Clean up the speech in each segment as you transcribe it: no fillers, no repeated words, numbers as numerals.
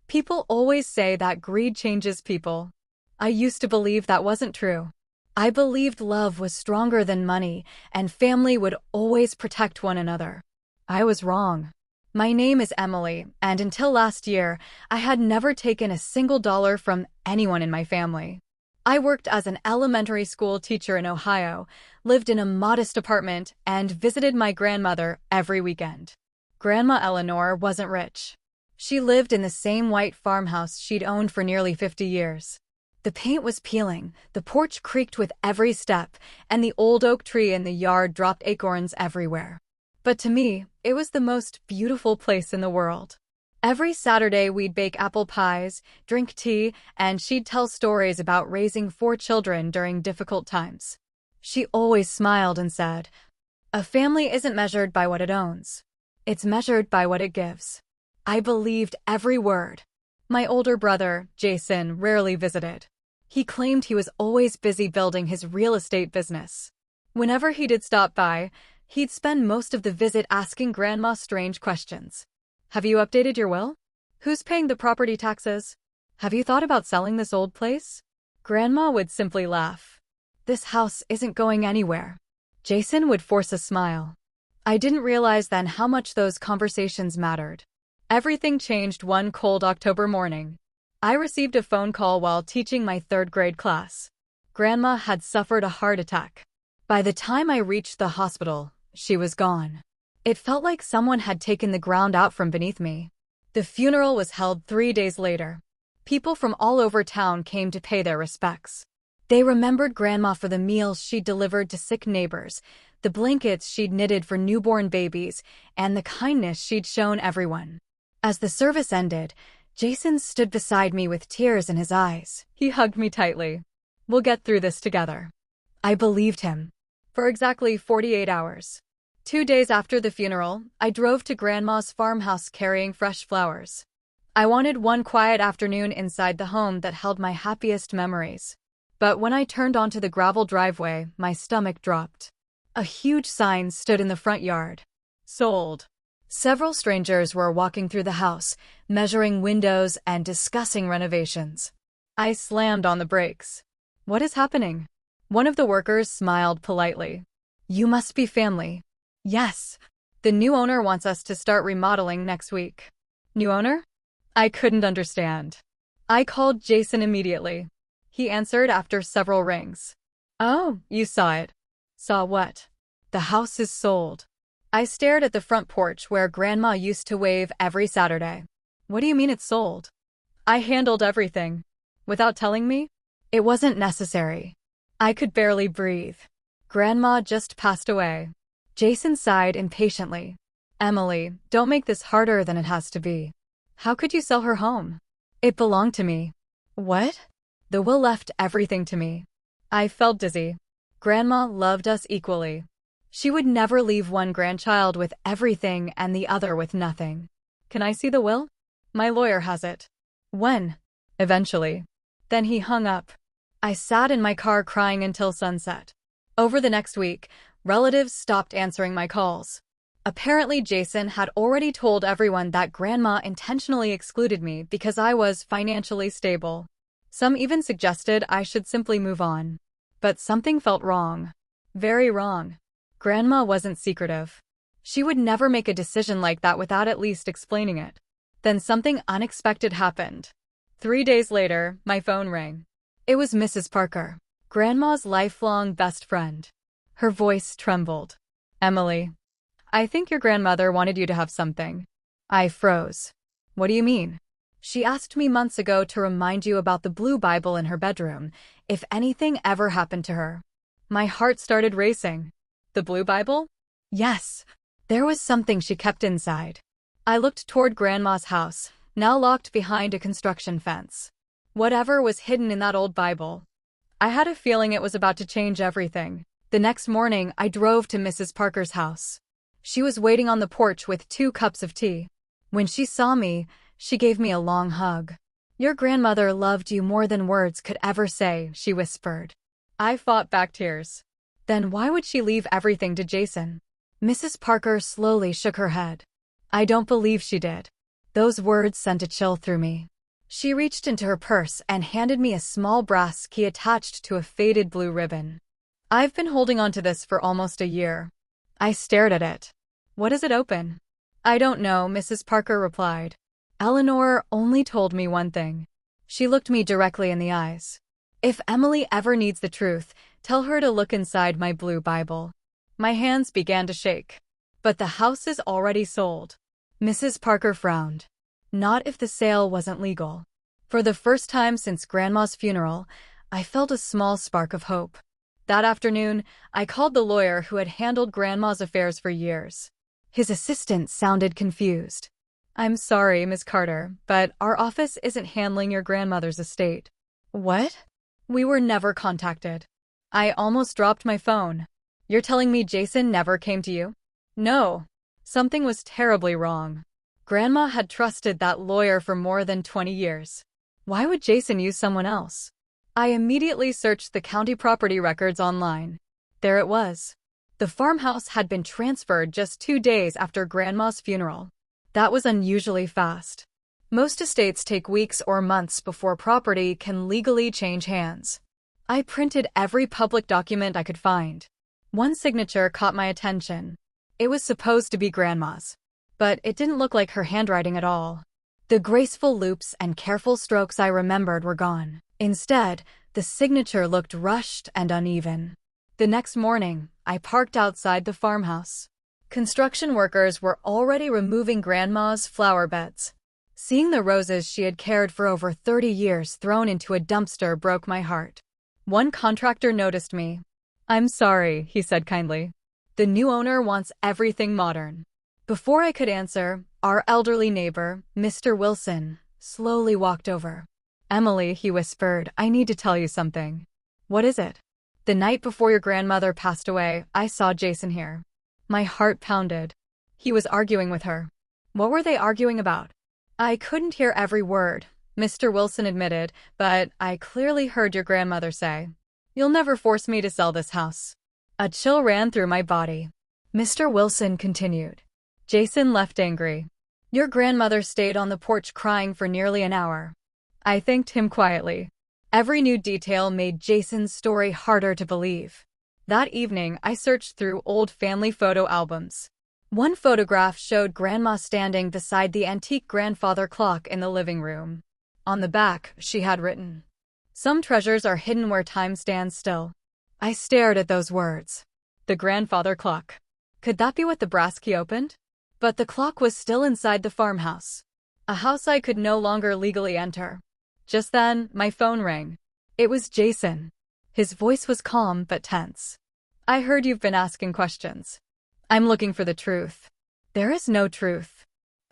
People always say that greed changes people. I used to believe that wasn't true. I believed love was stronger than money and family would always protect one another. I was wrong. My name is Emily, and until last year, I had never taken a single dollar from anyone in my family. I worked as an elementary school teacher in Ohio, lived in a modest apartment, and visited my grandmother every weekend. Grandma Eleanor wasn't rich. She lived in the same white farmhouse she'd owned for nearly 50 years. The paint was peeling, the porch creaked with every step, and the old oak tree in the yard dropped acorns everywhere. But to me, it was the most beautiful place in the world. Every Saturday we'd bake apple pies, drink tea, and she'd tell stories about raising 4 children during difficult times. She always smiled and said, "A family isn't measured by what it owns. It's measured by what it gives." I believed every word. My older brother, Jason, rarely visited. He claimed he was always busy building his real estate business. Whenever he did stop by, he'd spend most of the visit asking Grandma strange questions. Have you updated your will? Who's paying the property taxes? Have you thought about selling this old place? Grandma would simply laugh. This house isn't going anywhere. Jason would force a smile. I didn't realize then how much those conversations mattered. Everything changed one cold October morning. I received a phone call while teaching my 3rd grade class. Grandma had suffered a heart attack. By the time I reached the hospital, she was gone. It felt like someone had taken the ground out from beneath me. The funeral was held 3 days later. People from all over town came to pay their respects. They remembered Grandma for the meals she'd delivered to sick neighbors, the blankets she'd knitted for newborn babies, and the kindness she'd shown everyone. As the service ended, Jason stood beside me with tears in his eyes. He hugged me tightly. "We'll get through this together." I believed him. For exactly 48 hours. 2 days after the funeral, I drove to Grandma's farmhouse carrying fresh flowers. I wanted one quiet afternoon inside the home that held my happiest memories. But when I turned onto the gravel driveway, my stomach dropped. A huge sign stood in the front yard. Sold. Several strangers were walking through the house, measuring windows and discussing renovations. I slammed on the brakes. "What is happening?" One of the workers smiled politely. "You must be family." "Yes. The new owner wants us to start remodeling next week." "New owner?" I couldn't understand. I called Jason immediately. He answered after several rings. "Oh, you saw it." "Saw what?" "The house is sold." I stared at the front porch where Grandma used to wave every Saturday. "What do you mean it's sold?" "I handled everything." "Without telling me?" "It wasn't necessary." I could barely breathe. Grandma just passed away. Jason sighed impatiently. "Emily, don't make this harder than it has to be. How could you sell her home? It belonged to me." "What?" "The will left everything to me." I felt dizzy. Grandma loved us equally. She would never leave one grandchild with everything and the other with nothing. "Can I see the will?" "My lawyer has it." "When?" "Eventually." Then he hung up. I sat in my car crying until sunset. Over the next week, relatives stopped answering my calls. Apparently Jason had already told everyone that Grandma intentionally excluded me because I was financially stable. Some even suggested I should simply move on. But something felt wrong. Very wrong. Grandma wasn't secretive. She would never make a decision like that without at least explaining it. Then something unexpected happened. 3 days later, my phone rang. It was Mrs. Parker, Grandma's lifelong best friend. Her voice trembled. "Emily, I think your grandmother wanted you to have something." I froze. "What do you mean?" "She asked me months ago to remind you about the blue Bible in her bedroom, if anything ever happened to her." My heart started racing. The blue Bible? Yes. There was something she kept inside. I looked toward Grandma's house, now locked behind a construction fence. Whatever was hidden in that old Bible. I had a feeling it was about to change everything. The next morning, I drove to Mrs. Parker's house. She was waiting on the porch with 2 cups of tea. When she saw me, she gave me a long hug. "Your grandmother loved you more than words could ever say," she whispered. I fought back tears. Then why would she leave everything to Jason? Mrs. Parker slowly shook her head. "I don't believe she did." Those words sent a chill through me. She reached into her purse and handed me a small brass key attached to a faded blue ribbon. I've been holding on to this for almost a year. I stared at it. What does it open? I don't know, Mrs. Parker replied. Eleanor only told me one thing. She looked me directly in the eyes. If Emily ever needs the truth, tell her to look inside my blue Bible. My hands began to shake. But the house is already sold. Mrs. Parker frowned. Not if the sale wasn't legal. For the first time since Grandma's funeral, I felt a small spark of hope. That afternoon, I called the lawyer who had handled Grandma's affairs for years. His assistant sounded confused. I'm sorry, Miss Carter, but our office isn't handling your grandmother's estate. What? We were never contacted. I almost dropped my phone. You're telling me Jason never came to you? No. Something was terribly wrong. Grandma had trusted that lawyer for more than 20 years. Why would Jason use someone else? I immediately searched the county property records online. There it was. The farmhouse had been transferred just 2 days after Grandma's funeral. That was unusually fast. Most estates take weeks or months before property can legally change hands. I printed every public document I could find. One signature caught my attention. It was supposed to be Grandma's, but it didn't look like her handwriting at all. The graceful loops and careful strokes I remembered were gone. Instead, the signature looked rushed and uneven. The next morning, I parked outside the farmhouse. Construction workers were already removing Grandma's flower beds. Seeing the roses she had cared for over 30 years thrown into a dumpster broke my heart. One contractor noticed me. I'm sorry, he said kindly. The new owner wants everything modern. Before I could answer, our elderly neighbor, Mr. Wilson, slowly walked over. Emily, he whispered, I need to tell you something. What is it? The night before your grandmother passed away, I saw Jason here. My heart pounded. He was arguing with her. What were they arguing about? I couldn't hear every word, Mr. Wilson admitted, but I clearly heard your grandmother say, You'll never force me to sell this house. A chill ran through my body. Mr. Wilson continued. Jason left angry. Your grandmother stayed on the porch crying for nearly an hour. I thanked him quietly. Every new detail made Jason's story harder to believe. That evening, I searched through old family photo albums. One photograph showed Grandma standing beside the antique grandfather clock in the living room. On the back, she had written, Some treasures are hidden where time stands still. I stared at those words. The grandfather clock. Could that be what the brass key opened? But the clock was still inside the farmhouse. A house I could no longer legally enter. Just then, my phone rang. It was Jason. His voice was calm but tense. I heard you've been asking questions. I'm looking for the truth. There is no truth.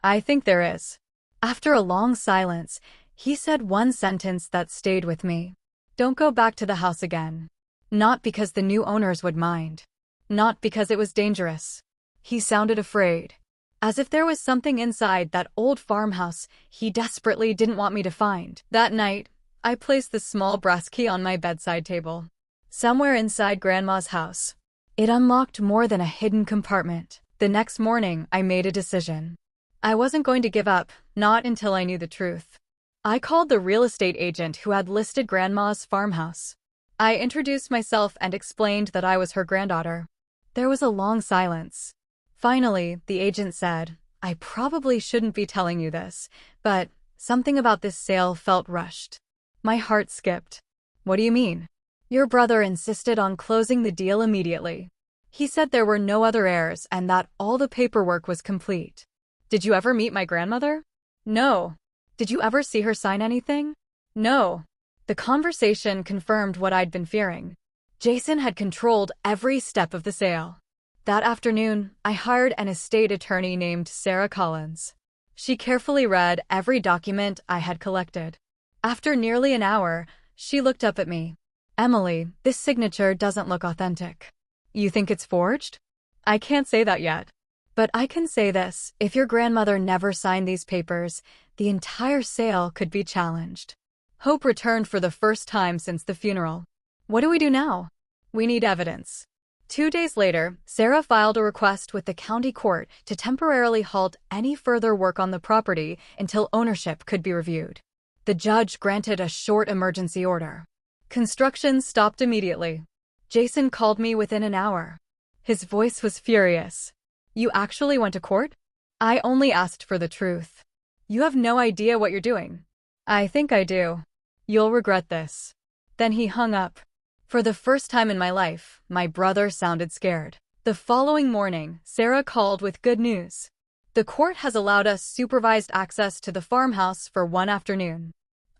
I think there is. After a long silence, he said one sentence that stayed with me. Don't go back to the house again. Not because the new owners would mind. Not because it was dangerous. He sounded afraid. As if there was something inside that old farmhouse he desperately didn't want me to find. That night, I placed the small brass key on my bedside table. Somewhere inside Grandma's house. It unlocked more than a hidden compartment. The next morning, I made a decision. I wasn't going to give up, not until I knew the truth. I called the real estate agent who had listed Grandma's farmhouse. I introduced myself and explained that I was her granddaughter. There was a long silence. Finally, the agent said, I probably shouldn't be telling you this, but something about this sale felt rushed. My heart skipped. What do you mean? Your brother insisted on closing the deal immediately. He said there were no other heirs and that all the paperwork was complete. Did you ever meet my grandmother? No. Did you ever see her sign anything? No. The conversation confirmed what I'd been fearing. Jason had controlled every step of the sale. That afternoon, I hired an estate attorney named Sarah Collins. She carefully read every document I had collected. After nearly an hour, she looked up at me. Emily, this signature doesn't look authentic. You think it's forged? I can't say that yet. But I can say this, if your grandmother never signed these papers, the entire sale could be challenged. Hope returned for the first time since the funeral. What do we do now? We need evidence. 2 days later, Sarah filed a request with the county court to temporarily halt any further work on the property until ownership could be reviewed. The judge granted a short emergency order. Construction stopped immediately. Jason called me within an hour. His voice was furious. "You actually went to court?" "I only asked for the truth." "You have no idea what you're doing." "I think I do. You'll regret this." Then he hung up. For the first time in my life, my brother sounded scared. The following morning, Sarah called with good news. "The court has allowed us supervised access to the farmhouse for one afternoon."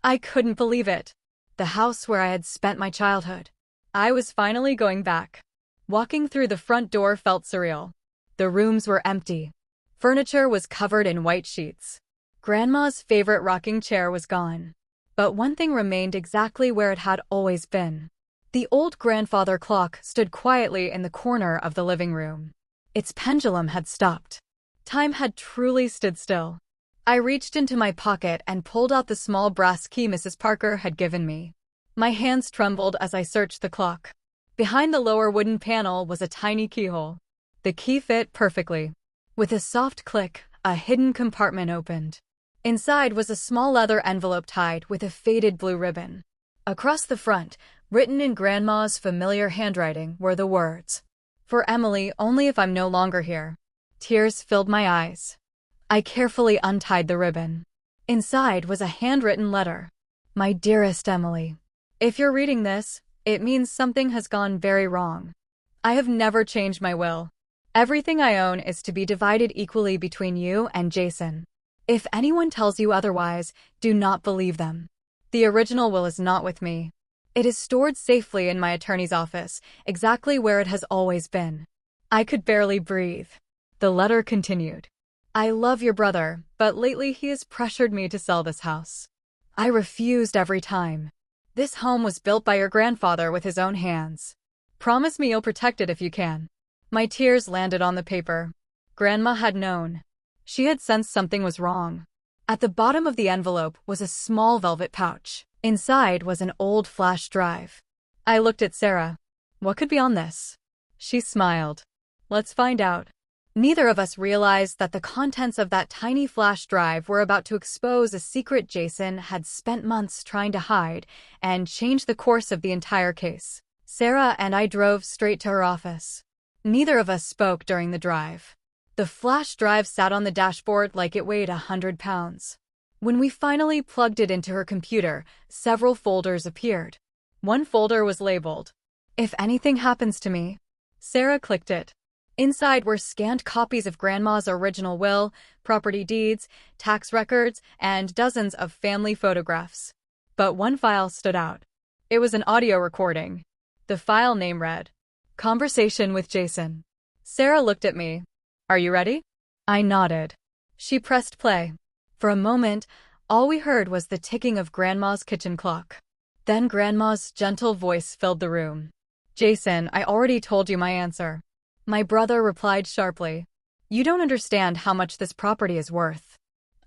I couldn't believe it. The house where I had spent my childhood. I was finally going back. Walking through the front door felt surreal. The rooms were empty. Furniture was covered in white sheets. Grandma's favorite rocking chair was gone. But one thing remained exactly where it had always been. The old grandfather clock stood quietly in the corner of the living room. Its pendulum had stopped. Time had truly stood still. I reached into my pocket and pulled out the small brass key Mrs. Parker had given me. My hands trembled as I searched the clock. Behind the lower wooden panel was a tiny keyhole. The key fit perfectly. With a soft click, a hidden compartment opened. Inside was a small leather envelope tied with a faded blue ribbon. Across the front, written in Grandma's familiar handwriting, were the words, "For Emily, only if I'm no longer here." Tears filled my eyes. I carefully untied the ribbon. Inside was a handwritten letter. "My dearest Emily, if you're reading this, it means something has gone very wrong. I have never changed my will. Everything I own is to be divided equally between you and Jason. If anyone tells you otherwise, do not believe them. The original will is not with me. It is stored safely in my attorney's office, exactly where it has always been." I could barely breathe. The letter continued. "I love your brother, but lately he has pressured me to sell this house. I refused every time. This home was built by your grandfather with his own hands. Promise me you'll protect it if you can." My tears landed on the paper. Grandma had known. She had sensed something was wrong. At the bottom of the envelope was a small velvet pouch. Inside was an old flash drive. I looked at Sarah. "What could be on this?" She smiled. "Let's find out." Neither of us realized that the contents of that tiny flash drive were about to expose a secret Jason had spent months trying to hide and change the course of the entire case. Sarah and I drove straight to her office. Neither of us spoke during the drive. The flash drive sat on the dashboard like it weighed 100 pounds. When we finally plugged it into her computer, several folders appeared. One folder was labeled, "If anything happens to me." Sarah clicked it. Inside were scanned copies of Grandma's original will, property deeds, tax records, and dozens of family photographs. But one file stood out. It was an audio recording. The file name read, "Conversation with Jason." Sarah looked at me. "Are you ready?" I nodded. She pressed play. For a moment, all we heard was the ticking of Grandma's kitchen clock. Then Grandma's gentle voice filled the room. "Jason, I already told you my answer." My brother replied sharply, "You don't understand how much this property is worth."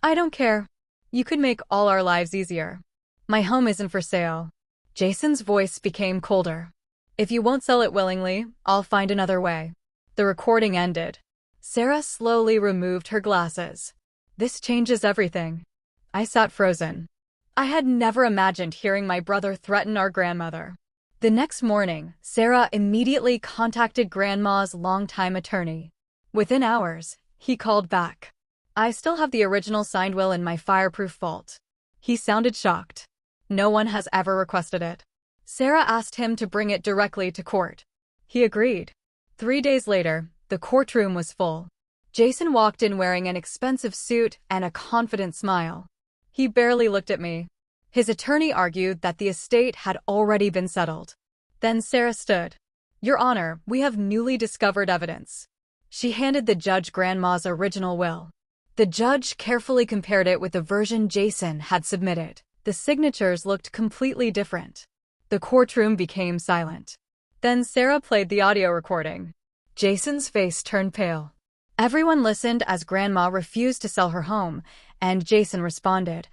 "I don't care. You could make all our lives easier. My home isn't for sale." Jason's voice became colder. "If you won't sell it willingly, I'll find another way." The recording ended. Sarah slowly removed her glasses. "This changes everything." I sat frozen. I had never imagined hearing my brother threaten our grandmother. The next morning, Sarah immediately contacted Grandma's longtime attorney. Within hours, he called back. "I still have the original signed will in my fireproof vault." He sounded shocked. "No one has ever requested it." Sarah asked him to bring it directly to court. He agreed. 3 days later, the courtroom was full. Jason walked in wearing an expensive suit and a confident smile. He barely looked at me. His attorney argued that the estate had already been settled. Then Sarah stood. "Your Honor, we have newly discovered evidence." She handed the judge Grandma's original will. The judge carefully compared it with the version Jason had submitted. The signatures looked completely different. The courtroom became silent. Then Sarah played the audio recording. Jason's face turned pale. Everyone listened as Grandma refused to sell her home, and Jason responded,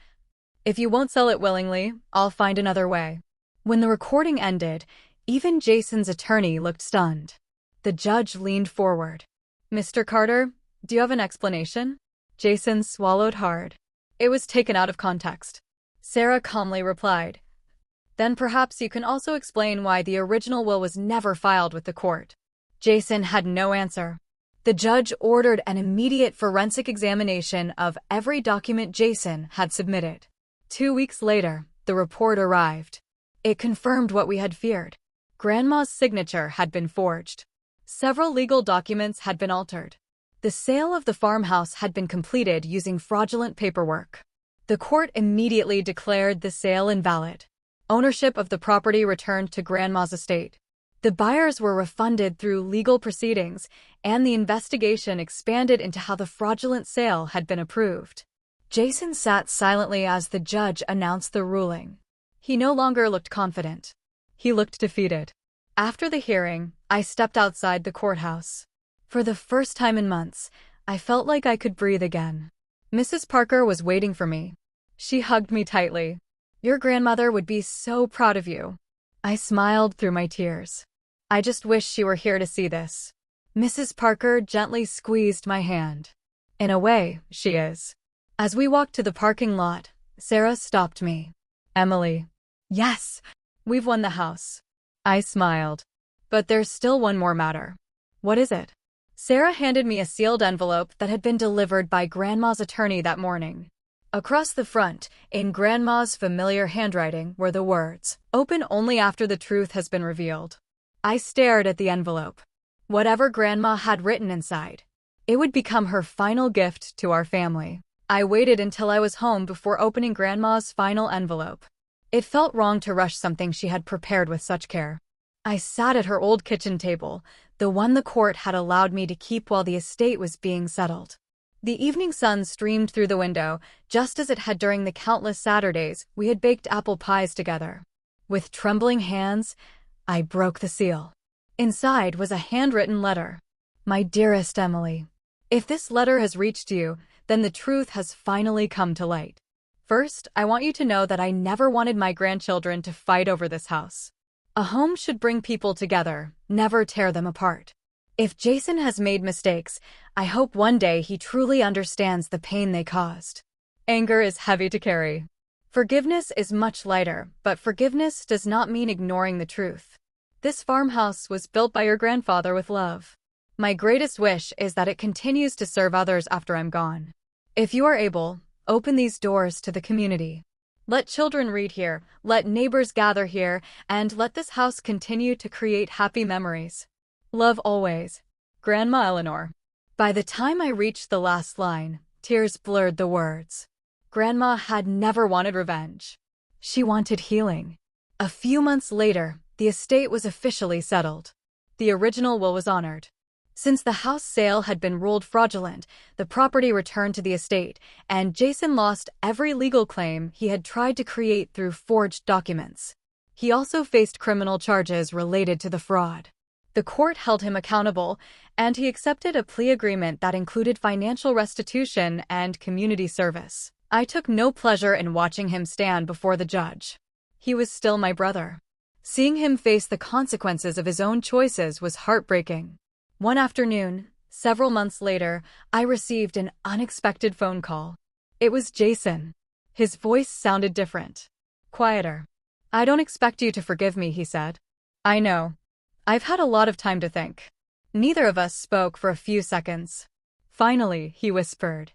"If you won't sell it willingly, I'll find another way." When the recording ended, even Jason's attorney looked stunned. The judge leaned forward. "Mr. Carter, do you have an explanation?" Jason swallowed hard. "It was taken out of context." Sarah calmly replied. Then perhaps you can also explain why the original will was never filed with the court. Jason had no answer. The judge ordered an immediate forensic examination of every document Jason had submitted. 2 weeks later, the report arrived. It confirmed what we had feared. Grandma's signature had been forged. Several legal documents had been altered. The sale of the farmhouse had been completed using fraudulent paperwork. The court immediately declared the sale invalid. Ownership of the property returned to Grandma's estate. The buyers were refunded through legal proceedings, and the investigation expanded into how the fraudulent sale had been approved. Jason sat silently as the judge announced the ruling. He no longer looked confident. He looked defeated. After the hearing, I stepped outside the courthouse. For the first time in months, I felt like I could breathe again. Mrs. Parker was waiting for me. She hugged me tightly. "Your grandmother would be so proud of you." I smiled through my tears. "I just wish she were here to see this." Mrs. Parker gently squeezed my hand. "In a way, she is." As we walked to the parking lot, Sarah stopped me. "Emily." "Yes, we've won the house." I smiled. "But there's still one more matter." "What is it?" Sarah handed me a sealed envelope that had been delivered by Grandma's attorney that morning. Across the front, in Grandma's familiar handwriting, were the words, "Open only after the truth has been revealed." I stared at the envelope. Whatever Grandma had written inside, it would become her final gift to our family. I waited until I was home before opening Grandma's final envelope. It felt wrong to rush something she had prepared with such care. I sat at her old kitchen table, the one the court had allowed me to keep while the estate was being settled. The evening sun streamed through the window, just as it had during the countless Saturdays we had baked apple pies together. With trembling hands, I broke the seal. Inside was a handwritten letter. "My dearest Emily, if this letter has reached you, then the truth has finally come to light. First, I want you to know that I never wanted my grandchildren to fight over this house. A home should bring people together, never tear them apart. If Jason has made mistakes, I hope one day he truly understands the pain they caused. Anger is heavy to carry. Forgiveness is much lighter, but forgiveness does not mean ignoring the truth. This farmhouse was built by your grandfather with love. My greatest wish is that it continues to serve others after I'm gone. If you are able, open these doors to the community. Let children read here, let neighbors gather here, and let this house continue to create happy memories. Love always, Grandma Eleanor." By the time I reached the last line, tears blurred the words. Grandma had never wanted revenge. She wanted healing. A few months later, the estate was officially settled. The original will was honored. Since the house sale had been ruled fraudulent, the property returned to the estate, and Jason lost every legal claim he had tried to create through forged documents. He also faced criminal charges related to the fraud. The court held him accountable, and he accepted a plea agreement that included financial restitution and community service. I took no pleasure in watching him stand before the judge. He was still my brother. Seeing him face the consequences of his own choices was heartbreaking. One afternoon, several months later, I received an unexpected phone call. It was Jason. His voice sounded different, quieter. "I don't expect you to forgive me," he said. "I know. I've had a lot of time to think." Neither of us spoke for a few seconds. Finally, he whispered,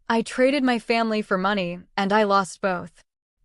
"I traded my family for money, and I lost both."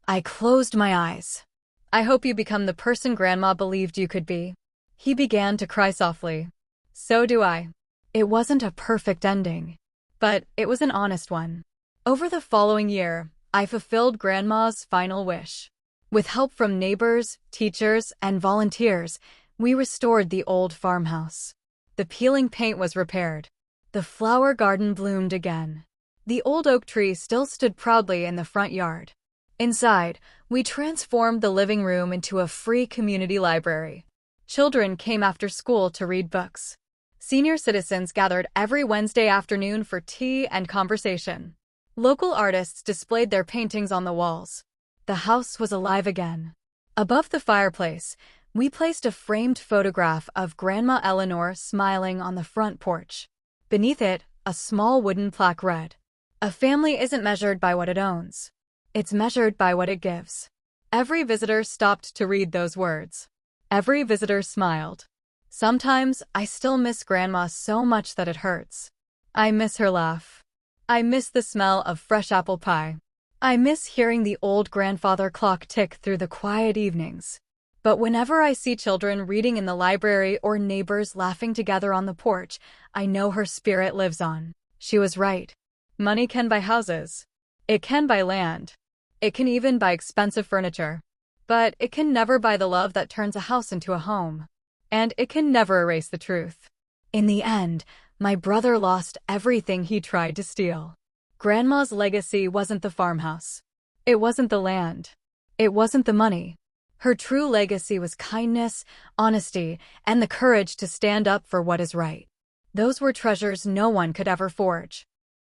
I closed my eyes. "I hope you become the person Grandma believed you could be." He began to cry softly. "So do I." It wasn't a perfect ending, but it was an honest one. Over the following year, I fulfilled Grandma's final wish. With help from neighbors, teachers, and volunteers, we restored the old farmhouse. The peeling paint was repaired. The flower garden bloomed again. The old oak tree still stood proudly in the front yard. Inside, we transformed the living room into a free community library. Children came after school to read books. Senior citizens gathered every Wednesday afternoon for tea and conversation. Local artists displayed their paintings on the walls. The house was alive again. Above the fireplace, we placed a framed photograph of Grandma Eleanor smiling on the front porch. Beneath it, a small wooden plaque read, "A family isn't measured by what it owns. It's measured by what it gives. Every visitor stopped to read those words. Every visitor smiled. Sometimes I still miss Grandma so much that it hurts. I miss her laugh. I miss the smell of fresh apple pie. I miss hearing the old grandfather clock tick through the quiet evenings. But whenever I see children reading in the library or neighbors laughing together on the porch, I know her spirit lives on. She was right. Money can buy houses. It can buy land. It can even buy expensive furniture. But it can never buy the love that turns a house into a home. And it can never erase the truth. In the end, my brother lost everything he tried to steal. Grandma's legacy wasn't the farmhouse. It wasn't the land. It wasn't the money. Her true legacy was kindness, honesty, and the courage to stand up for what is right. Those were treasures no one could ever forge.